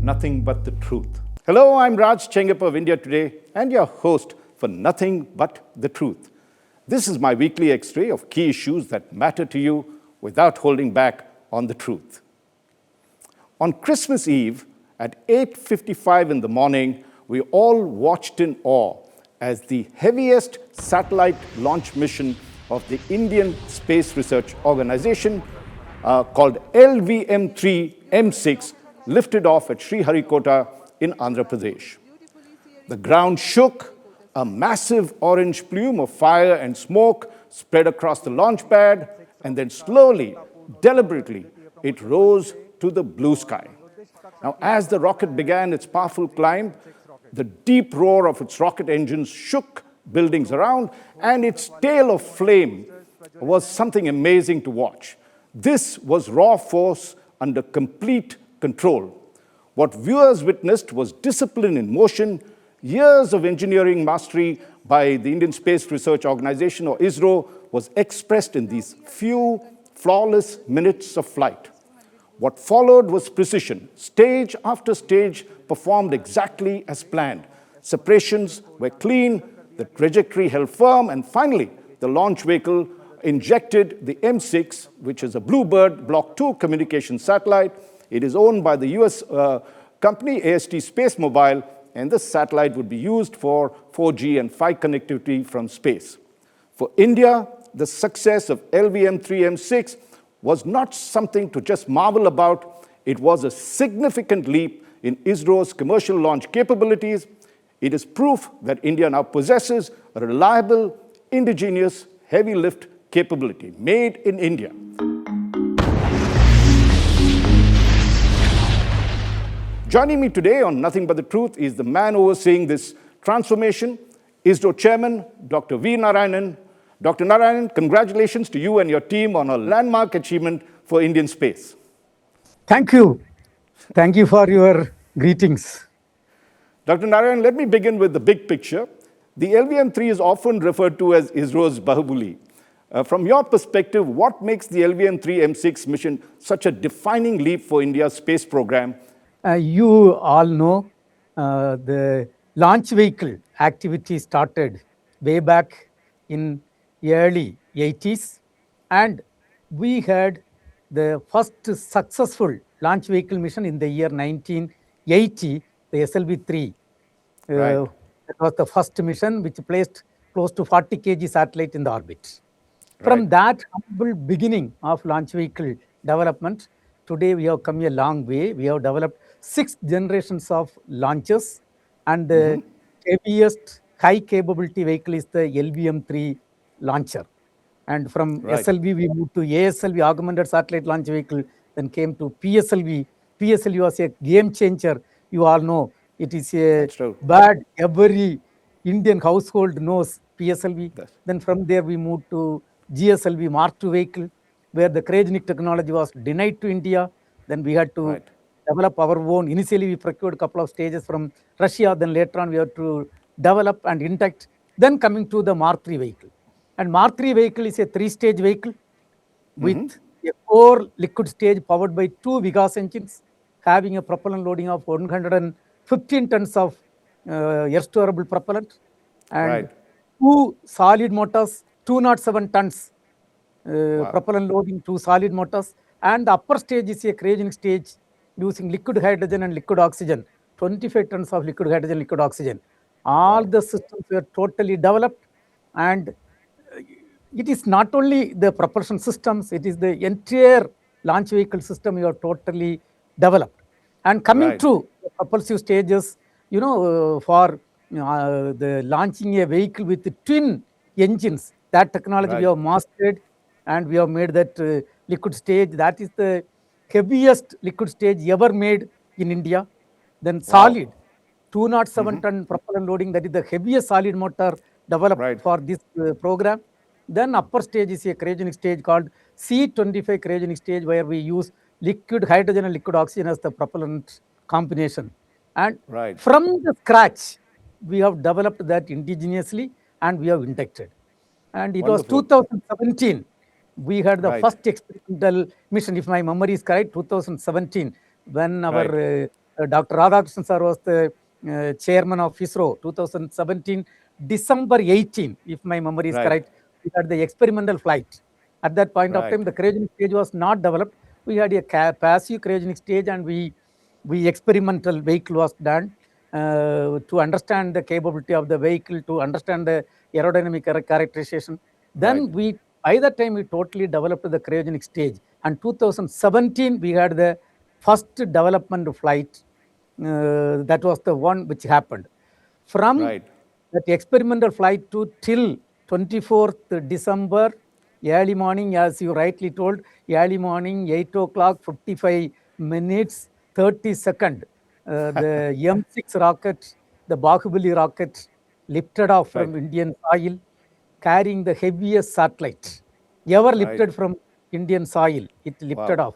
Nothing But the Truth. Hello, I'm Raj Chengappa of India Today and your host for Nothing But the Truth. This is my weekly X-ray of key issues that matter to you without holding back on the truth. On Christmas Eve at 8:55 in the morning, we all watched in awe as the heaviest satellite launch mission of the Indian Space Research Organization called LVM3-M6 lifted off at Sriharikota in Andhra Pradesh. The ground shook, a massive orange plume of fire and smoke spread across the launch pad, and then slowly, deliberately, it rose to the blue sky. Now, as the rocket began its powerful climb, the deep roar of its rocket engines shook buildings around, and its tail of flame was something amazing to watch. This was raw force under complete control. What viewers witnessed was discipline in motion, years of engineering mastery by the Indian Space Research Organization, or ISRO, was expressed in these few flawless minutes of flight. What followed was precision. Stage after stage performed exactly as planned. Separations were clean, the trajectory held firm, and finally, the launch vehicle injected the M6, which is a Bluebird Block 2 communication satellite. It is owned by the US company AST Space Mobile, and the satellite would be used for 4G and 5G connectivity from space. For India, the success of LVM3-M6 was not something to just marvel about. It was a significant leap in ISRO's commercial launch capabilities. It is proof that India now possesses a reliable, indigenous, heavy lift capability made in India. Joining me today on Nothing But the Truth is the man overseeing this transformation, ISRO Chairman Dr V. Narayanan. Dr. Narayanan, congratulations to you and your team on a landmark achievement for Indian space. Thank you. Thank you for your greetings. Dr. Narayanan, let me begin with the big picture. The LVM-3 is often referred to as ISRO's Bahubali. From your perspective, what makes the LVM-3-M6 mission such a defining leap for India's space program? You all know the launch vehicle activity started way back in early 80s, and we had the first successful launch vehicle mission in the year 1980, the SLV-3. Right. That was the first mission which placed close to 40 kg satellite in the orbit. From that humble beginning of launch vehicle development, today we have come a long way. We have developed 6 generations of launches, and the heaviest high capability vehicle is the LVM-3 launcher. And from SLV we moved to ASLV, augmented satellite launch vehicle, then came to PSLV. PSLV was a game changer. You all know it is a bad, every Indian household knows PSLV. Then from there we moved to GSLV Mark II vehicle, where the cryogenic technology was denied to India. Then we had to develop our own. Initially, we procured a couple of stages from Russia. Then later on, we had to develop and induct. Then coming to the Mark III vehicle. And Mark III vehicle is a 3-stage vehicle with a core liquid stage powered by 2 Vigas engines, having a propellant loading of 115 tons of air-storable propellant, and 2 solid motors, 207 tons propellant loading, 2 solid motors. And the upper stage is a cryogenic stage using liquid hydrogen and liquid oxygen, 25 tons of liquid hydrogen, liquid oxygen. All the systems were totally developed, and it is not only the propulsion systems, it is the entire launch vehicle system you are totally developed. And coming to the propulsive stages, for the launching a vehicle with the twin engines, that technology we have mastered, and we have made that liquid stage. That is the heaviest liquid stage ever made in India. Then solid, 207 ton propellant loading, that is the heaviest solid motor developed for this program. Then upper stage is a cryogenic stage called C25 cryogenic stage, where we use liquid hydrogen and liquid oxygen as the propellant combination. And from the scratch, we have developed that indigenously, and we have inducted. And it was 2017, we had the first experimental mission, if my memory is correct, 2017, when our Dr. Radhakrishnan sir was the chairman of ISRO 2017, December 18, if my memory is Right. correct. We had the experimental flight. At that point of time, Right. the cryogenic stage was not developed. We had a passive cryogenic stage, and we experimental vehicle was done to understand the capability of the vehicle, to understand the aerodynamic characterization. Right. Then by that time, we totally developed the cryogenic stage. And 2017, we had the first development flight. That was the one which happened. From Right. that experimental flight to till 24th December, early morning, as you rightly told, early morning, 8 o'clock, 55 minutes, 30 seconds, the M6 rocket, the Bahubali rocket, lifted off Right. from Indian soil, carrying the heaviest satellite ever Right. lifted from Indian soil. It lifted Wow. off.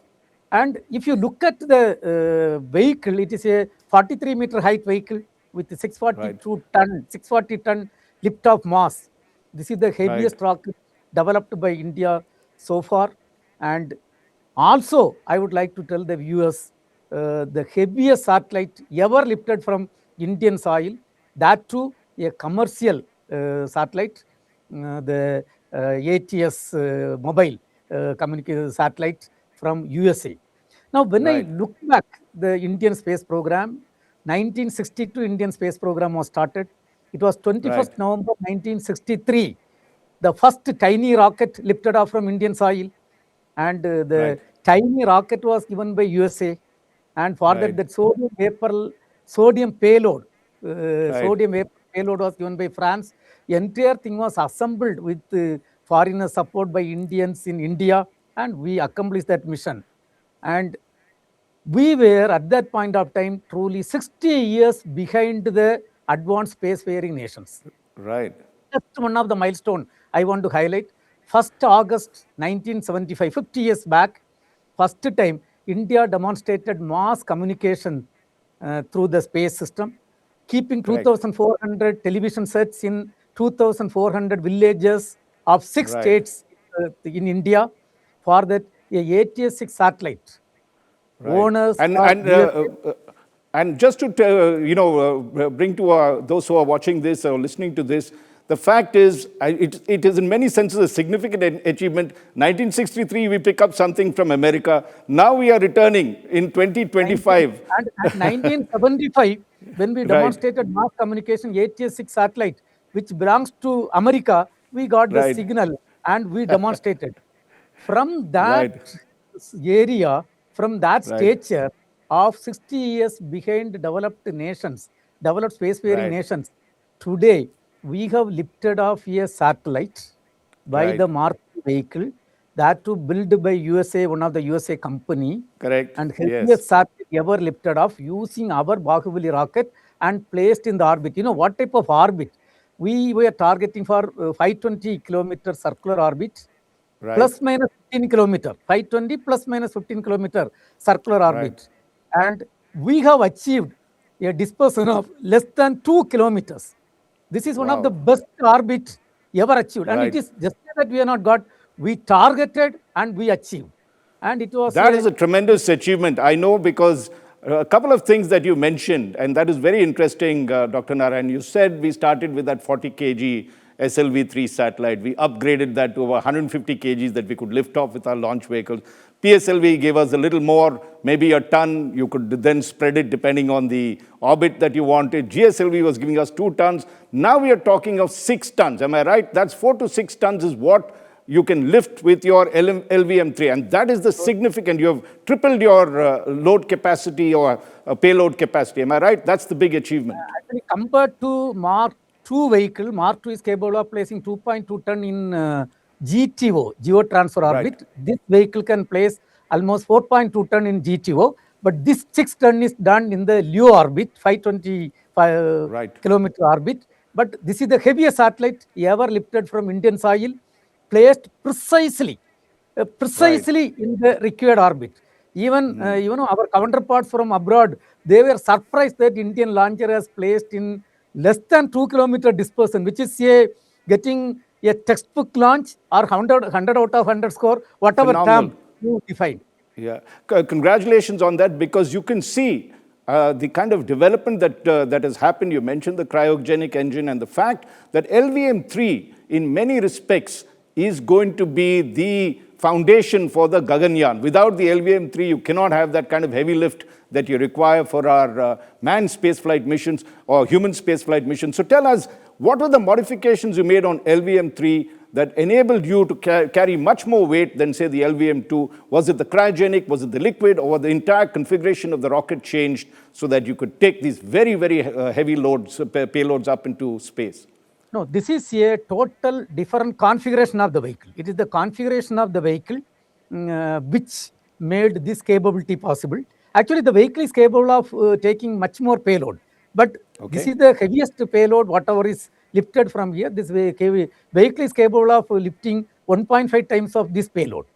And if you look at the vehicle, it is a 43-meter height vehicle with Right. 640 ton lift-off mass. This is the Right. heaviest rocket developed by India so far. And also, I would like to tell the viewers, the heaviest satellite ever lifted from Indian soil, that too a commercial satellite, the ATS mobile communication satellite from USA. Now, when I Right. look back, the Indian space program, 1962 Indian space program was started. It was Right. 21st November 1963. The first tiny rocket lifted off from Indian soil, and Right. the tiny rocket was given by USA. And for that, Right. that sodium payload, Right. sodium vapor payload was given by France. The entire thing was assembled with foreigner support by Indians in India, and we accomplished that mission. And we were at that point of time truly 60 years behind the advanced spacefaring nations. Right. Just one of the milestone I want to highlight. 1st August 1975, 50 years back, first time India demonstrated mass communication through the space system, keeping Correct. 2,400 television sets in 2,400 villages of 6 Right. states in India. For that, a ATS-6 satellite Right. owners And are and USA. and just to bring to those who are watching this or listening to this, the fact is, it is in many senses a significant achievement. 1963, we pick up something from America. Now we are returning in 19 2025. and 1975, when we Right. demonstrated mass communication ATS-6 satellite, which belongs to America, we got the Right. signal and we demonstrated. From that Right. area, from that Right. stature of 60 years behind developed nations, developed spacefaring Right. nations, today we have lifted off a satellite by Right. the Mark vehicle, that to build by USA, one of the USA company, Correct. and Yes. heaviest satellite ever lifted off using our Bahubali rocket and placed in the orbit. You know what type of orbit? We were targeting for 520 kilometer circular orbit, Right. plus minus 15 kilometer, 520 plus minus 15 kilometer circular Right. orbit. And we have achieved a dispersion of less than 2 kilometers. This is one of the Wow. best orbit ever achieved. And it Right. is just that we are not got, we targeted and we achieved. And it was That a is a tremendous achievement. I know because a couple of things that you mentioned, and that is very interesting, Dr. Narayan. You said we started with that 40 kg SLV-3 satellite. We upgraded that to over 150 kgs that we could lift off with our launch vehicles. PSLV gave us a little more, maybe a ton. You could then spread it depending on the orbit that you wanted. GSLV was giving us 2 tons. Now we are talking of 6 tons. Am I right? That's 4 to 6 tons is what you can lift with your LVM3. And that is the significant. You have tripled your load capacity or payload capacity. Am I right? That's the big achievement. actually compared to Mark II vehicle, Mark II is capable of placing 2.2 ton in GTO, Geo Transfer Right. Orbit. This vehicle can place almost 4.2 ton in GTO, but this 6 ton is done in the LEO orbit, 525 Right. kilometer orbit. But this is the heaviest satellite ever lifted from Indian soil, placed precisely Right. in the required orbit. Even our counterparts from abroad, they were surprised that Indian launcher has placed in less than 2 kilometer dispersion, which is getting a textbook launch or 100 out of 100 score, whatever Phenomenal. term you define. Yeah. Congratulations on that, because you can see the kind of development that has happened. You mentioned the cryogenic engine and the fact that LVM3, in many respects, is going to be the foundation for the Gaganyaan. Without the LVM3, you cannot have that kind of heavy lift that you require for our manned spaceflight missions or human spaceflight missions. So tell us, what were the modifications you made on LVM3 that enabled you to carry much more weight than, say, the LVM2? Was it the cryogenic, was it the liquid, or was the entire configuration of the rocket changed so that you could take these very, very heavy loads, payloads up into space? No, this is a total different configuration of the vehicle. It is the configuration of the vehicle which made this capability possible. Actually, the vehicle is capable of taking much more payload. But this is the heaviest payload, whatever is lifted from here. This vehicle is capable of lifting 1.5 times of this payload.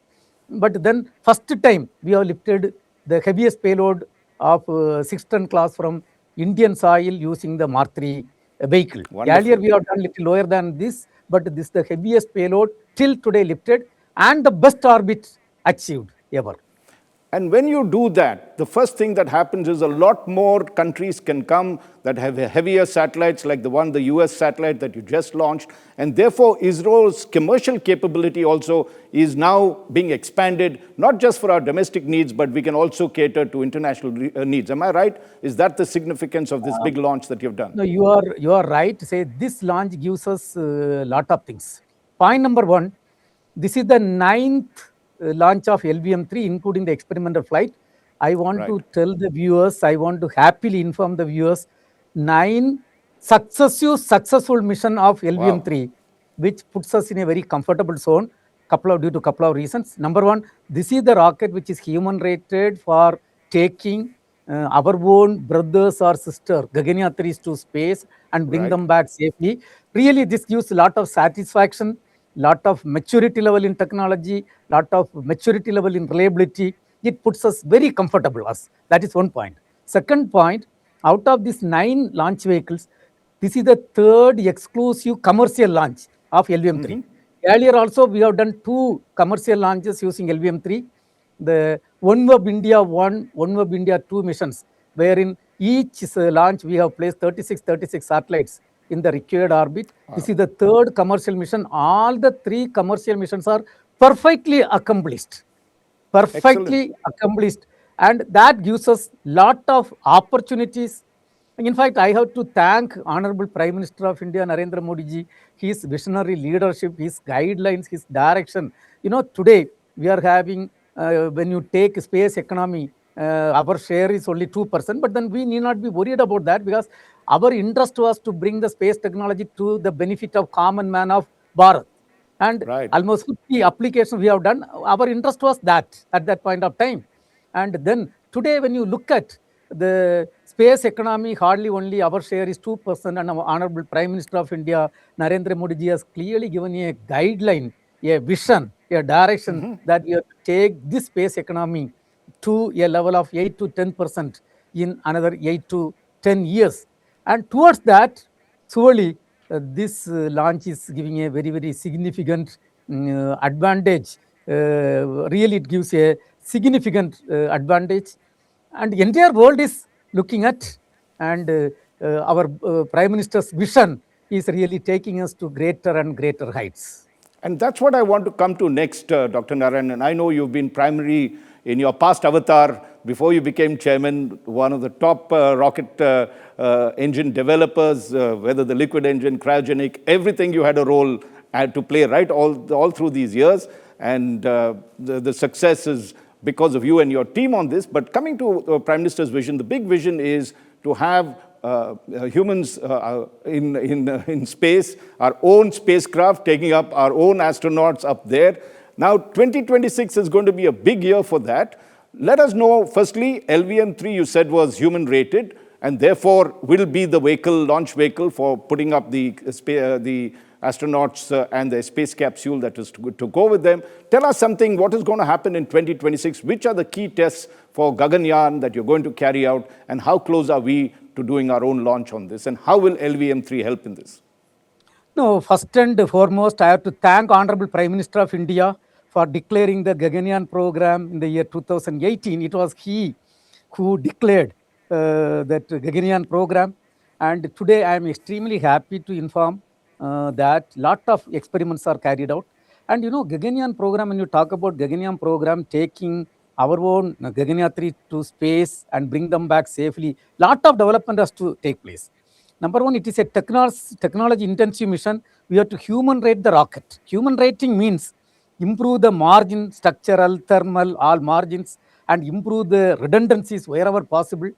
But then first time we have lifted the heaviest payload of 6-ton class from Indian soil using the Mark III vehicle. Wonderful. Earlier we have done little lower than this, but this is the heaviest payload till today lifted and the best orbit achieved ever. And when you do that, the first thing that happens is a lot more countries can come that have heavier satellites like the US satellite that you just launched. And therefore, ISRO's commercial capability also is now being expanded, not just for our domestic needs, but we can also cater to international needs. Am I right? Is that the significance of this big launch that you've done? No, you are right to say this launch gives us a lot of things. Point number one, this is the 9th launch of LVM3, including the experimental flight. I want to tell the viewers, I want to happily inform the viewers, 9 successful mission of LVM3, which puts us in a very comfortable zone due to couple of reasons. Number one, this is the rocket which is human rated for taking our own brothers or sister Gaganyaan 3s to space and bring them back safely. Really, this gives a lot of satisfaction, lot of maturity level in technology, lot of maturity level in reliability. It puts us very comfortable. That is one point. Second point, out of these 9 launch vehicles, this is the 3rd exclusive commercial launch of LVM3. Earlier also, we have done 2 commercial launches using LVM3. The OneWeb India 1, OneWeb India 2 missions, wherein each launch we have placed 36 satellites in the required orbit. This is the 3rd commercial mission. All the 3 commercial missions are perfectly accomplished. And that gives us lot of opportunities. In fact, I have to thank Honorable Prime Minister of India, Narendra Modi ji, his visionary leadership, his guidelines, his direction. Today we are having, when you take space economy, our share is only 2%, but then we need not be worried about that because our interest was to bring the space technology to the benefit of common man of Bharat. And almost 50 applications we have done. Our interest was that at that point of time. And then today, when you look at the space economy, hardly only our share is 2%, and our Honorable Prime Minister of India, Narendra Modi ji, has clearly given a guideline, a vision, a direction that we have to take this space economy to a level of 8 to 10% in another 8 to 10 years. And towards that, surely this launch is giving a very, very significant advantage. Really, it gives a significant advantage. And the entire world is looking at, and our Prime Minister's vision is really taking us to greater and greater heights. And that's what I want to come to next, Dr. Narayanan. I know you've been primary in your past avatar, before you became chairman, one of the top rocket engine developers, whether the liquid engine, cryogenic, everything you had a role to play, right, all through these years. And the success is because of you and your team on this. But coming to Prime Minister's vision, the big vision is to have humans in space, our own spacecraft, taking up our own astronauts up there. Now, 2026 is going to be a big year for that. Let us know, firstly, LVM3 you said was human rated and therefore will be the vehicle, launch vehicle for putting up the astronauts and the space capsule that is to go with them. Tell us something, what is going to happen in 2026? Which are the key tests for Gaganyaan that you're going to carry out, and how close are we to doing our own launch on this, and how will LVM3 help in this? No, first and foremost, I have to thank Honorable Prime Minister of India for declaring the Gaganyaan program in the year 2018. It was he who declared that Gaganyaan program. And today I am extremely happy to inform that lot of experiments are carried out. And Gaganyaan program, when you talk about Gaganyaan program taking our own Gaganyaan 3 to space and bring them back safely, lot of development has to take place. Number one, it is a technology intensive mission. We have to human rate the rocket. Human rating means improve the margin, structural, thermal, all margins, and improve the redundancies wherever possible,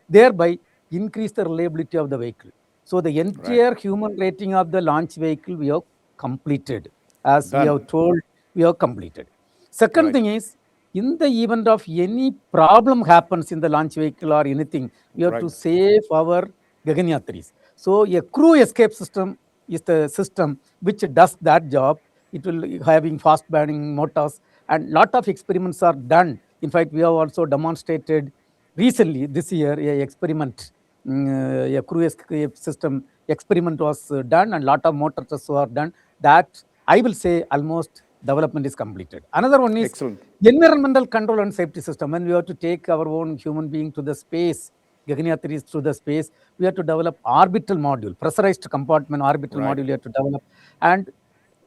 thereby increase the reliability of the vehicle. So the entire human rating of the launch vehicle we have completed. As we have Done. told, we have completed. Second Right. thing is, in the event of any problem happens in the launch vehicle or anything, we have to Right. save our Gaganyatris. So a crew escape system is the system which does that job. It will having fast burning motors, and lot of experiments are done. In fact, we have also demonstrated recently this year a experiment, a crew escape system experiment was done, and lot of motor tests were done. That I will say almost development is completed. Another one is Excellent. environmental control and safety system. When we have to take our own human being to the space, Gaganyaan 3 through the space, we have to develop orbital module, pressurized compartment orbital Right. module we have to develop, and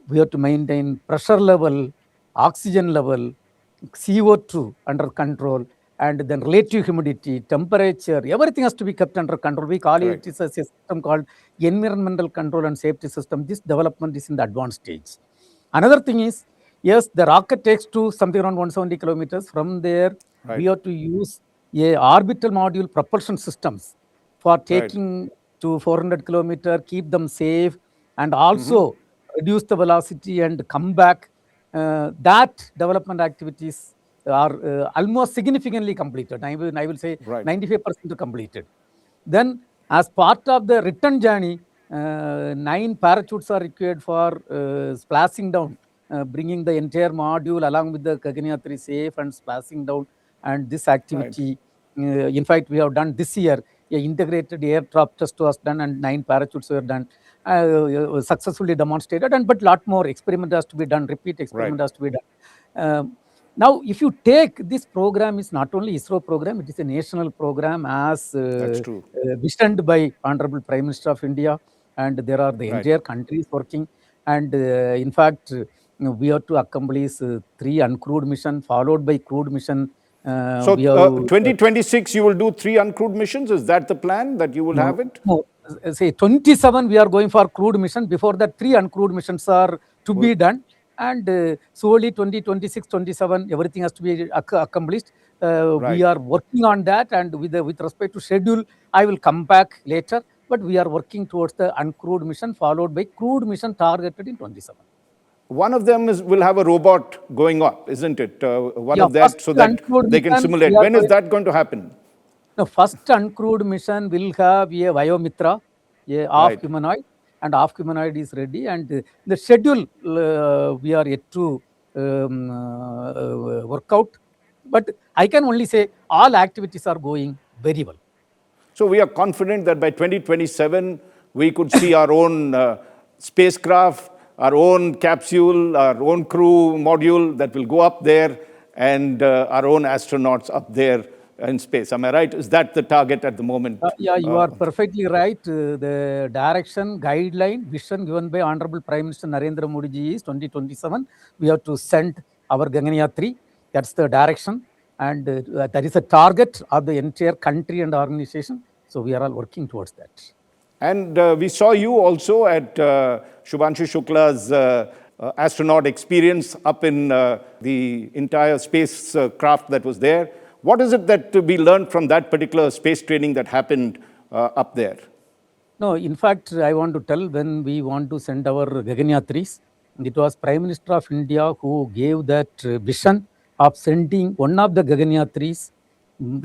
we have to maintain pressure level, oxygen level, CO2 under control, and then relative humidity, temperature, everything has to be kept under control. We call Correct. it is a system called environmental control and safety system. This development is in the advanced stage. Another thing is, yes, the rocket takes to something around 170 kilometers. From there, we Right. have to use a orbital module propulsion systems for Right. taking to 400 kilometer, keep them safe, and also reduce the velocity and come back. That development activities are almost significantly completed. I will say Right. 95% completed. Then, as part of the return journey, 9 parachutes are required for splashing down, bringing the entire module along with the Gaganyaan 3 safe and splashing down. And this Right. activity, in fact, we have done this year. A integrated airdrop test was done, and 9 parachutes were done, successfully demonstrated. And but lot more experiment has to be done. Repeat Right. experiment has to be done. Now, if you take this program, is not only ISRO program; it is a national program as That's true. visioned by Honorable Prime Minister of India, and there are the Right. entire countries working. And in fact, we have to accomplish 3 uncrewed mission followed by crewed mission. So, We have 2026, you will do 3 uncrewed missions. Is that the plan that you will no, have it? no, say 27 we are going for crewed mission. Before that, 3 uncrewed missions are to Well, be done. And slowly 2026, 27, everything has to be accomplished. We right. are working on that, and with respect to schedule, I will come back later. But we are working towards the uncrewed mission followed by crewed mission targeted in 27. One of them will have a robot going up, isn't it? One Yeah, of first that, so that uncrewed they can mission we simulate. are When is going. that going to happen? No, first uncrewed mission will have a Biomitra, a half Right. humanoid, and half humanoid is ready. And the schedule we are yet to work out. But I can only say all activities are going very well. So we are confident that by 2027, we could see our own spacecraft, our own capsule, our own crew module that will go up there, and our own astronauts up there in space. Am I right? Is that the target at the moment? Yeah, you are perfectly right. The direction, guideline, vision given by Honorable Prime Minister Narendra Modi ji is 2027. We have to send our Gaganyaan 3. That's the direction. And that is a target of the entire country and organization. So we are all working towards that. And we saw you also at Shubhanshu Shukla's astronaut experience up in the entire spacecraft that was there. What is it that we learned from that particular space training that happened up there? No, in fact, I want to tell when we want to send our Gaganyaan 3s, it was Prime Minister of India who gave that vision of sending one of the Gaganyaan 3s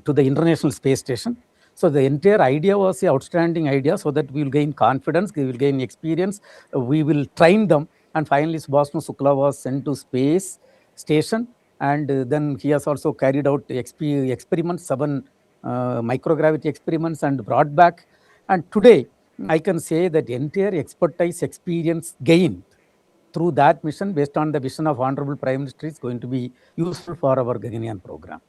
to the International Space Station. So the entire idea was an outstanding idea, so that we will gain confidence, we will gain experience, we will train them, and finally Subhashnu Shukla was sent to space station, and then he has also carried out experiments, 7 microgravity experiments, and brought back. And today, I can say that entire expertise, experience gained through that mission based on the vision of Honorable Prime Minister is going to be useful for our Gaganyaan program.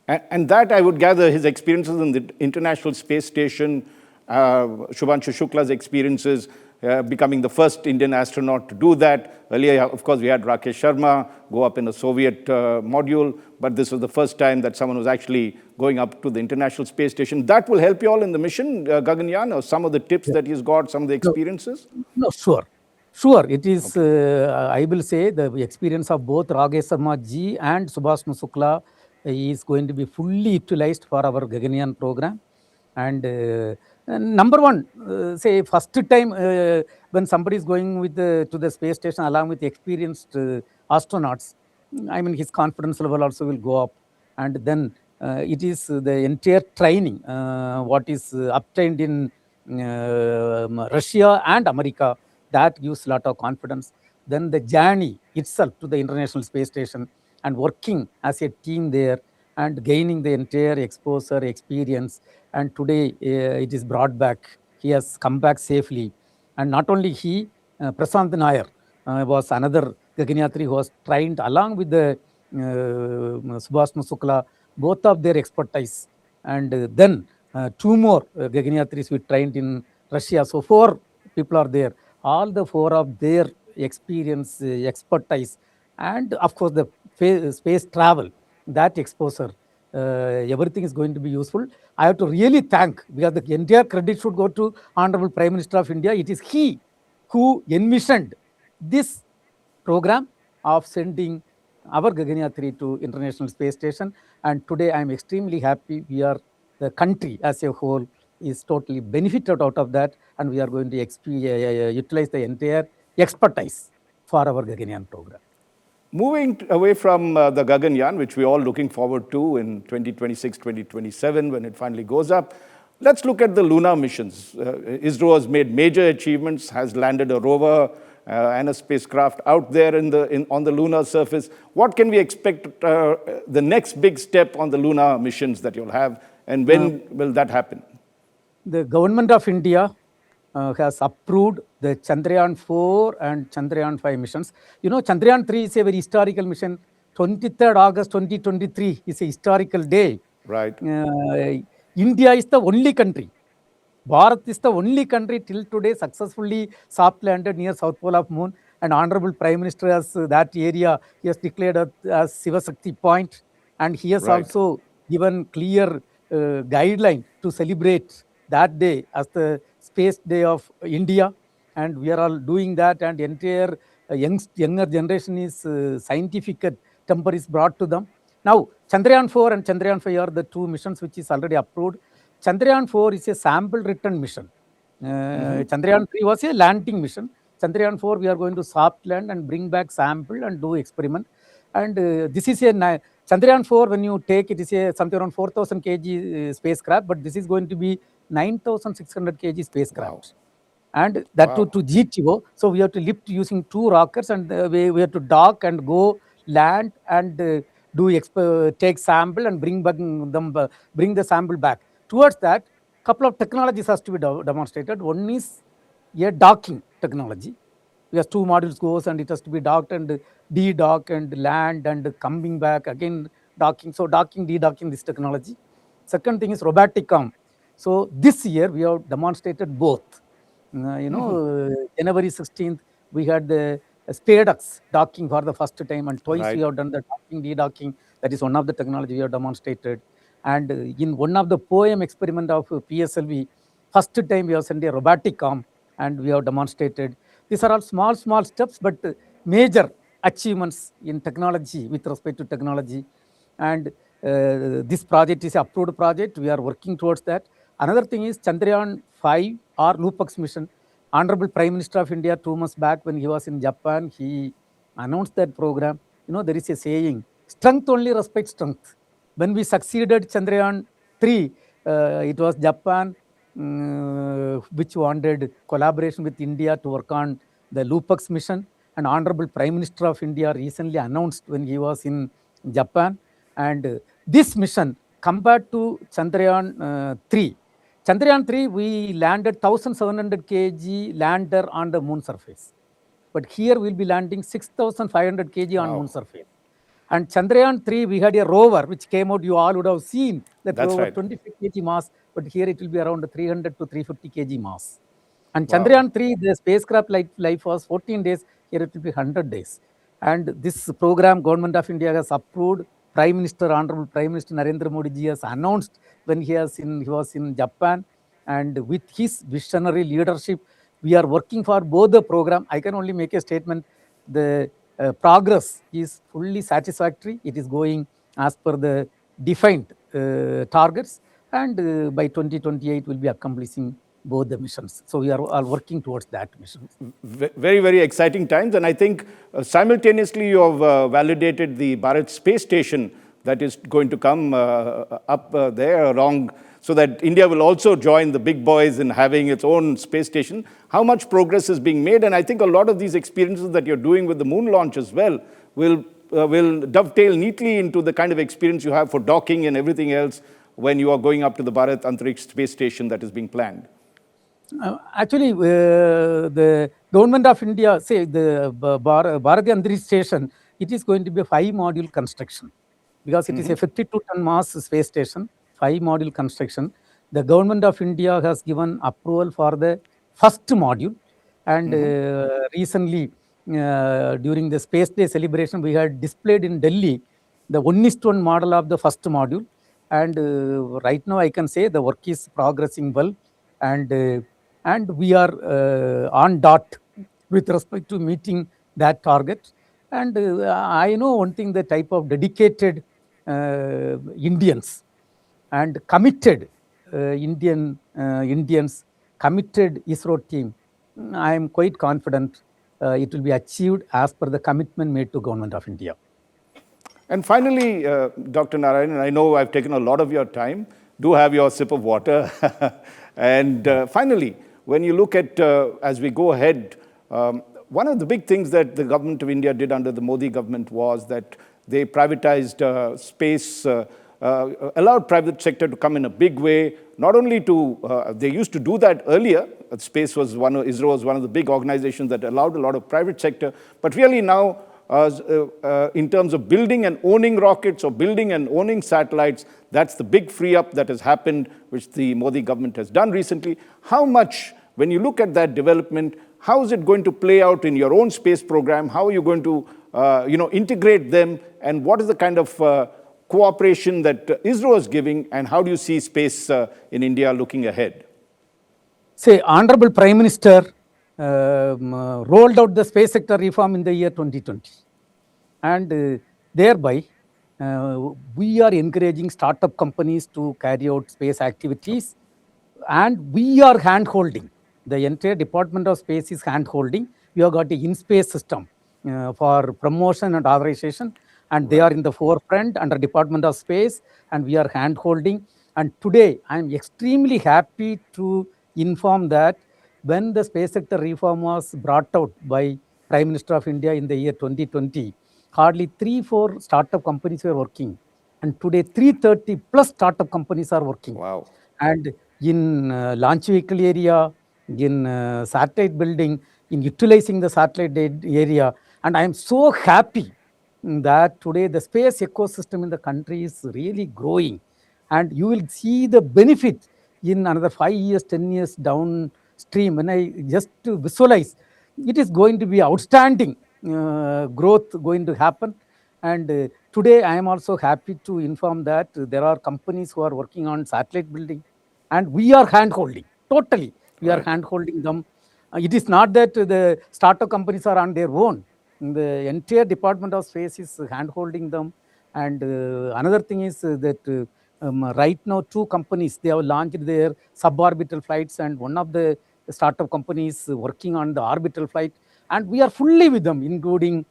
And that, I would gather, his experiences in the International Space Station, Shubhanshu Shukla's experiences, becoming the first Indian astronaut to do that. Earlier, of course, we had Rakesh Sharma go up in a Soviet module, but this was the first time that someone was actually going up to the International Space Station. That will help you all in the mission, Gaganyaan, or some of the tips that he's got, some of the experiences? No, sure. Sure, it is, I will say, the experience of both Rakesh Sharma ji and Subhash Shukla is going to be fully utilized for our Gaganyaan program. And number one, say first time when somebody is going with to the space station along with experienced astronauts, I mean his confidence level also will go up. And then it is the entire training, what is obtained in Russia and America, that gives a lot of confidence. Then the journey itself to the International Space Station and working as a team there and gaining the entire exposure, experience. And today it is brought back. He has come back safely. And not only he, Prashant Nair was another Gaganyatri who was trained along with the Subhash Shukla, both of their expertise. And then two more Gaganyatris we trained in Russia. So 4 people are there. All the 4 of their experience, expertise, and of course the space travel, that exposure, everything is going to be useful. I have to really thank, because the entire credit should go to Honorable Prime Minister of India. It is he who envisioned this program of sending our Gaganyaan-3 to International Space Station. And today I am extremely happy we are, the country as a whole is totally benefited out of that, and we are going to utilize the entire expertise for our Gaganyaan program. Moving away from the Gaganyaan, which we're all looking forward to in 2026, 2027, when it finally goes up, let's look at the lunar missions. ISRO has made major achievements, has landed a rover and a spacecraft out there on the lunar surface. What can we expect the next big step on the lunar missions that you'll have, and when will that happen? The government of India has approved the Chandrayaan 4 and Chandrayaan 5 missions. You know, Chandrayaan 3 is a very historical mission. 23rd August 2023 is a historical day. Right. India is the only country, Bharat is the only country till today successfully soft landed near South Pole of Moon. And Honorable Prime Minister has that area, he has declared as Sivasakti Point. And he has also given clear guideline to celebrate that day as the Space Day of India. And we are all doing that, and entire younger generation is scientific temper is brought to them. Now, Chandrayaan 4 and Chandrayaan 5 are the 2 missions which is already approved. Chandrayaan 4 is a sample return mission. Chandrayaan 3 was a landing mission. Chandrayaan 4, we are going to soft land and bring back sample and do experiment. And this is a Chandrayaan 4, when you take it, is a something around 4,000 kg spacecraft, but this is going to be 9,600 kg spacecraft. Wow. And that to GTO. So we have to lift using 2 rockets, and we have to dock and go land and take sample and bring the sample back. Towards that, couple of technologies has to be demonstrated. One is a docking technology. We have 2 modules goes, and it has to be docked and de-dock and land and coming back again docking. So docking, de-docking, this technology. Second thing is robotic arm. So this year we have demonstrated both. January 16th we had the SpaceX docking for the first time, and twice we have done the docking, de-docking. That is one of the technology we have demonstrated. And in one of the poem experiment of PSLV, first time we have sent a robotic arm and we have demonstrated. These are all small steps, but major achievements in technology with respect to technology. And this project is an approved project. We are working towards that. Another thing is Chandrayaan 5 or Lupax mission. Honorable Prime Minister of India 2 months back when he was in Japan, he announced that program. There is a saying, strength only respects strength. When we succeeded Chandrayaan 3, it was Japan which wanted collaboration with India to work on the Lupax mission. And Honorable Prime Minister of India recently announced when he was in Japan. And this mission, compared to Chandrayaan 3, Chandrayaan 3, we landed 1,700 kg lander on the moon surface. But here we'll be landing 6,500 kg on moon surface. And Chandrayaan 3, we had a rover which came out. You all would have seen that That's rover, right. 25 kg mass, but here it will be around 300 to 350 kg mass. And Wow. Chandrayaan 3, the spacecraft life was 14 days. Here it will be 100 days. And this program, Government of India has approved. Honorable Prime Minister Narendra Modi ji has announced when he was in Japan. And with his visionary leadership, we are working for both the program. I can only make a statement. The progress is fully satisfactory. It is going as per the defined targets. And by 2028, we'll be accomplishing both the missions. So we are all working towards that mission. Very, very exciting times. And I think simultaneously you have validated the Bharat space station that is going to come up there along, so that India will also join the big boys in having its own space station. How much progress is being made? And I think a lot of these experiences that you're doing with the moon launch as well will dovetail neatly into the kind of experience you have for docking and everything else when you are going up to the Bharat Antariksh space station that is being planned. Actually, the Government of India, say the Bharati Antariksh station, it is going to be a 5-module construction, because it is a 52-ton mass space station, 5-module construction. The Government of India has given approval for the first module. And recently, during the Space Day celebration, we had displayed in Delhi the 1:1 model of the first module. And right now, I can say the work is progressing well. And we are on dot with respect to meeting that target. And I know one thing, the type of dedicated Indians and committed Indians, committed ISRO team, I am quite confident it will be achieved as per the commitment made to Government of India. And finally, Dr. Narayanan, I know I've taken a lot of your time. Do have your sip of water. And finally, when you look at, as we go ahead, one of the big things that the government of India did under the Modi government was that they privatized space, allowed private sector to come in a big way. Not only to, they used to do that earlier. Space was ISRO was one of the big organizations that allowed a lot of private sector. But really now, in terms of building and owning rockets or building and owning satellites, that's the big free up that has happened, which the Modi government has done recently. How much, when you look at that development, how is it going to play out in your own space program? How are you going to integrate them? And what is the kind of cooperation that ISRO is giving? And how do you see space in India looking ahead? Say, Honorable Prime Minister rolled out the space sector reform in the year 2020. And thereby, we are encouraging startup companies to carry out space activities. And we are hand-holding. The entire Department of Space is hand-holding. We have got an in-space system for promotion and authorization. And they are in the forefront under Department of Space. And we are hand-holding. And today, I am extremely happy to inform that when the space sector reform was brought out by Prime Minister of India in the year 2020, hardly 3-4 startup companies were working. And today, 330 plus startup companies are working. Wow. And in launch vehicle area, in satellite building, in utilizing the satellite area. And I am so happy that today the space ecosystem in the country is really growing. And you will see the benefit in another 5 years, 10 years downstream. When I just to visualize, it is going to be outstanding growth going to happen. And today I am also happy to inform that there are companies who are working on satellite building, and we are hand-holding, totally. We are hand-holding them. It is not that the startup companies are on their own. The entire Department of Space is hand-holding them. And another thing is that right now, 2 companies, they have launched their suborbital flights, and one of the startup companies working on the orbital flight. And we are fully with them, including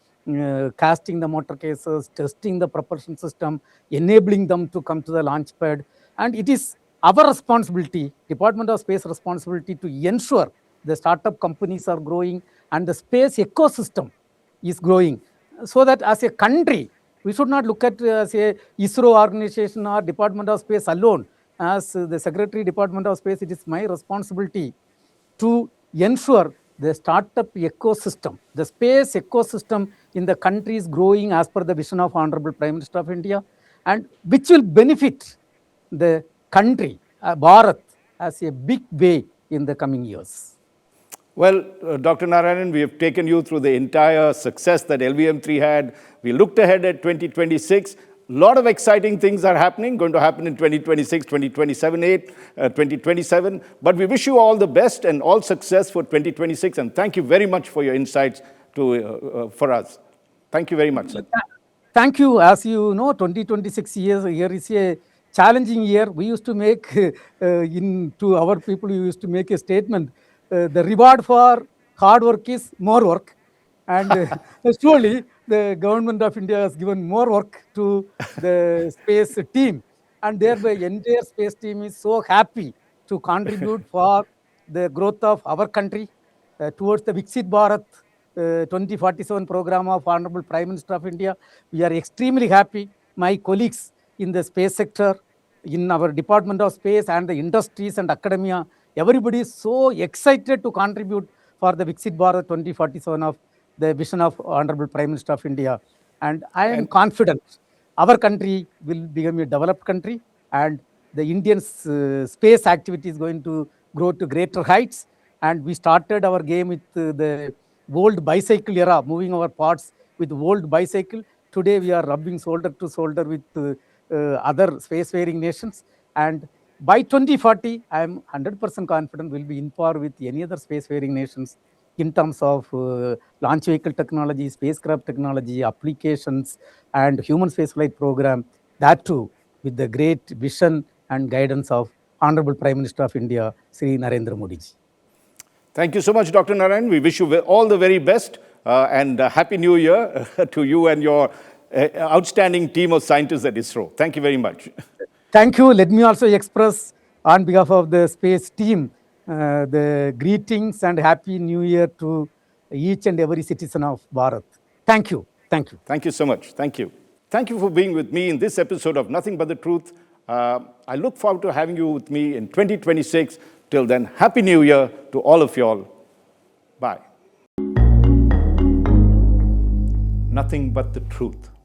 casting the motor cases, testing the propulsion system, enabling them to come to the launch pad. And it is our responsibility, Department of Space responsibility, to ensure the startup companies are growing and the space ecosystem is growing, so that as a country, we should not look at say ISRO organization or Department of Space alone. As the Secretary Department of Space, it is my responsibility to ensure the startup ecosystem, the space ecosystem in the countries growing as per the vision of Honorable Prime Minister of India, and which will benefit the country, Bharat, as a big way in the coming years. Well, Dr. Narayanan, we have taken you through the entire success that LVM3 had. We looked ahead at 2026. A lot of exciting things are happening, going to happen in 2026, 2027, 2027. But we wish you all the best and all success for 2026. And thank you very much for your insights for us. Thank you very much, sir. Thank you. As you know, 2026 year is a challenging year. We used to make, to our people, we used to make a statement, the reward for hard work is more work. And surely the government of India has given more work to the space team. And thereby, entire space team is so happy to contribute for the growth of our country towards the Viksit Bharat 2047 program of Honorable Prime Minister of India. We are extremely happy. My colleagues in the space sector, in our Department of Space and the industries and academia, everybody is so excited to contribute for the Viksit Bharat 2047 of the vision of Honorable Prime Minister of India. And I am confident our country will become a developed country, and the Indian space activity is going to grow to greater heights. And we started our game with the old bicycle era, moving our parts with old bicycle. Today we are rubbing shoulder to shoulder with other spacefaring nations. And by 2040, I am 100% confident we'll be in par with any other spacefaring nations in terms of launch vehicle technology, spacecraft technology, applications, and human spaceflight program. That too, with the great vision and guidance of Honorable Prime Minister of India, Sri Narendra Modi ji. Thank you so much, Dr. Narayan. We wish you all the very best and Happy New Year to you and your outstanding team of scientists at ISRO. Thank you very much. Thank you. Let me also express on behalf of the space team the greetings and Happy New Year to each and every citizen of Bharat. Thank you. Thank you. Thank you so much. Thank you. Thank you for being with me in this episode of Nothing But the Truth. I look forward to having you with me in 2026. Till then, Happy New Year to all of y'all. Bye. Nothing but the truth.